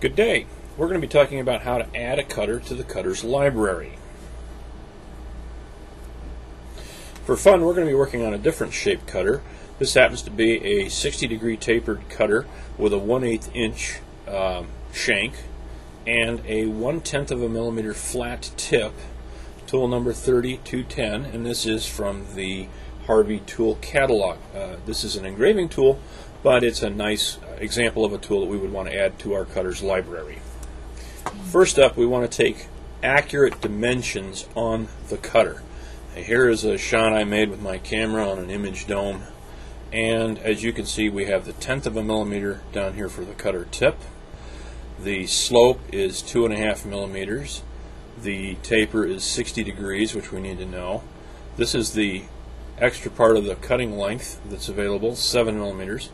Good day. We're going to be talking about how to add a cutter to the cutters library. For fun, we're going to be working on a different shaped cutter. This happens to be a 60-degree tapered cutter with a 1/8 inch shank and a 1/10 of a millimeter flat tip, tool number 3210, and this is from the Harvey tool catalog. This is an engraving tool, but it's a nice example of a tool that we would want to add to our cutters library. First up, we want to take accurate dimensions on the cutter. Here is a shot I made with my camera on an image dome, and as you can see, we have the 1/10 of a millimeter down here for the cutter tip. The slope is 2.5 millimeters. The taper is 60 degrees, which we need to know. This is the extra part of the cutting length that's available, 7 millimeters.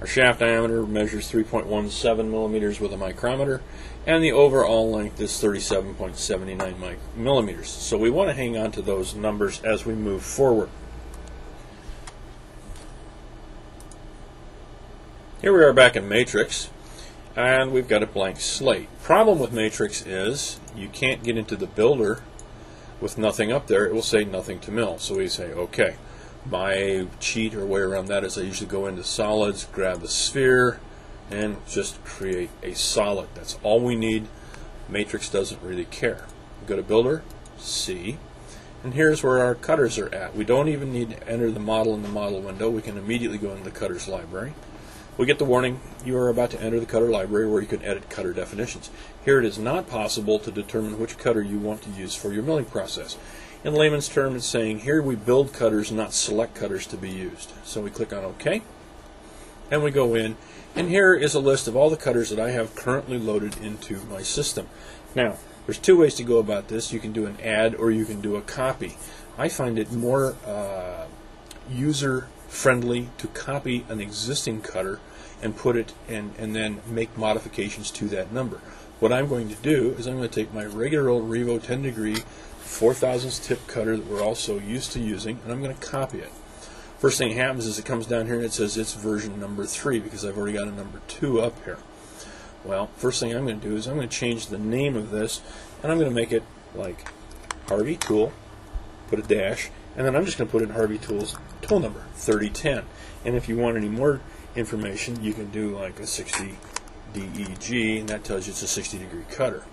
Our shaft diameter measures 3.17 millimeters with a micrometer, and the overall length is 37.79 millimeters. So we want to hang on to those numbers as we move forward. Here we are back in Matrix, and we've got a blank slate. Problem with Matrix is you can't get into the builder with nothing up there. It will say nothing to mill. So we say, okay. My cheat or way around that is I usually go into solids, grab the sphere, and just create a solid. That's all we need. Matrix doesn't really care. Go to Builder, C, and here's where our cutters are at. We don't even need to enter the model in the model window. We can immediately go into the cutters library. We get the warning, you are about to enter the cutter library where you can edit cutter definitions. Here it is not possible to determine which cutter you want to use for your milling process. In layman's terms, it's saying here we build cutters, not select cutters to be used. So we click on OK, and we go in, and here is a list of all the cutters that I have currently loaded into my system. Now, there's two ways to go about this. You can do an add or you can do a copy. I find it more user-friendly to copy an existing cutter and put it in, and then make modifications to that number. What I'm going to do is I'm going to take my regular old Revo 10-degree 4/1000 tip cutter that we're all so used to using, and I'm going to copy it. First thing that happens is it comes down here and it says it's version number 3 because I've already got a number 2 up here. Well, first thing I'm going to do is I'm going to change the name of this, and I'm going to make it like Harvey Tool, put a dash, and then I'm just going to put in Harvey Tool's tool number 3010. And if you want any more information, you can do like a 60 DEG, and that tells you it's a 60-degree cutter.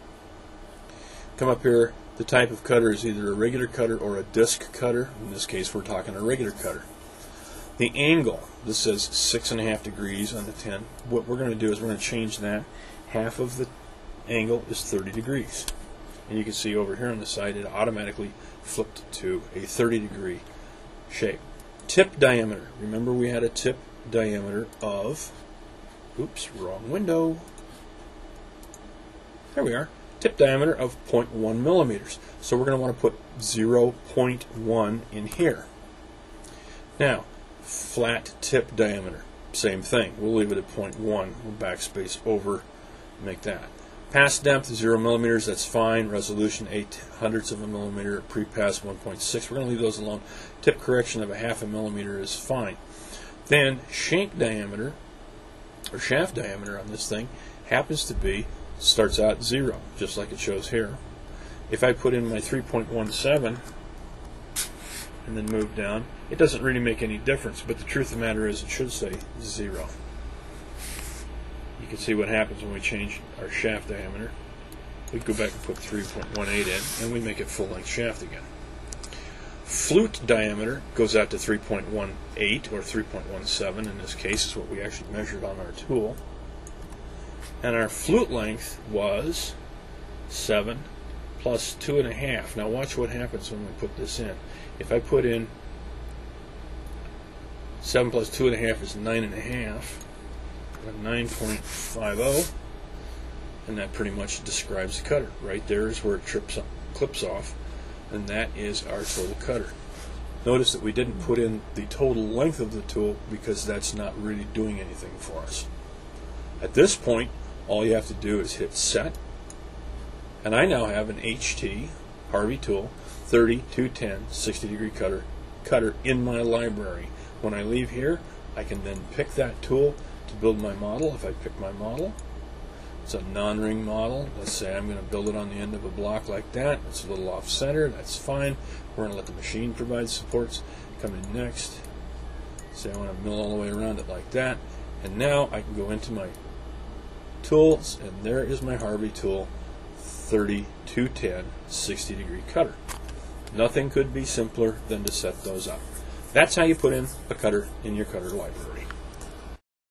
Come up here. The type of cutter is either a regular cutter or a disc cutter. In this case, we're talking a regular cutter. The angle, this says 6.5 degrees on the 10. What we're going to do is we're going to change that. Half of the angle is 30 degrees. And you can see over here on the side it automatically flipped to a 30-degree shape. Tip diameter. Remember we had a tip diameter of, oops, wrong window. There we are. Tip diameter of 0.1 millimeters. So we're going to want to put 0.1 in here. Now, flat tip diameter, same thing. We'll leave it at 0.1. We'll backspace over, make that. Pass depth 0 millimeters, that's fine. Resolution 0.08 of a millimeter. Pre-pass 1.6. We're going to leave those alone. Tip correction of 0.5 millimeter is fine. Then shank diameter or shaft diameter on this thing happens to be, starts out at 0, just like it shows here. If I put in my 3.17 and then move down, it doesn't really make any difference, but the truth of the matter is it should say 0. You can see what happens when we change our shaft diameter. We go back and put 3.18 in, and we make it full-length shaft again. Flute diameter goes out to 3.18 or 3.17 in this case, is what we actually measured on our tool. And our flute length was 7 plus 2.5. Now watch what happens when we put this in. If I put in 7 plus 2.5 is 9.5, 9.50, and that pretty much describes the cutter. Right there is where it clips off, and that is our total cutter. Notice that we didn't put in the total length of the tool because that's not really doing anything for us. At this point, all you have to do is hit set, and I now have an HT Harvey Tool 3210 60-degree cutter in my library. When I leave here, I can then pick that tool to build my model. If I pick my model, It's a non-ring model. Let's say I'm going to build it on the end of a block like that. It's a little off-center. That's fine. We're going to let the machine provide supports. Come in next. Say I want to mill all the way around it like that. And now I can go into my tools, and there is my Harvey tool, 30-210 60-degree cutter. Nothing could be simpler than to set those up. That's how you put in a cutter in your cutter library.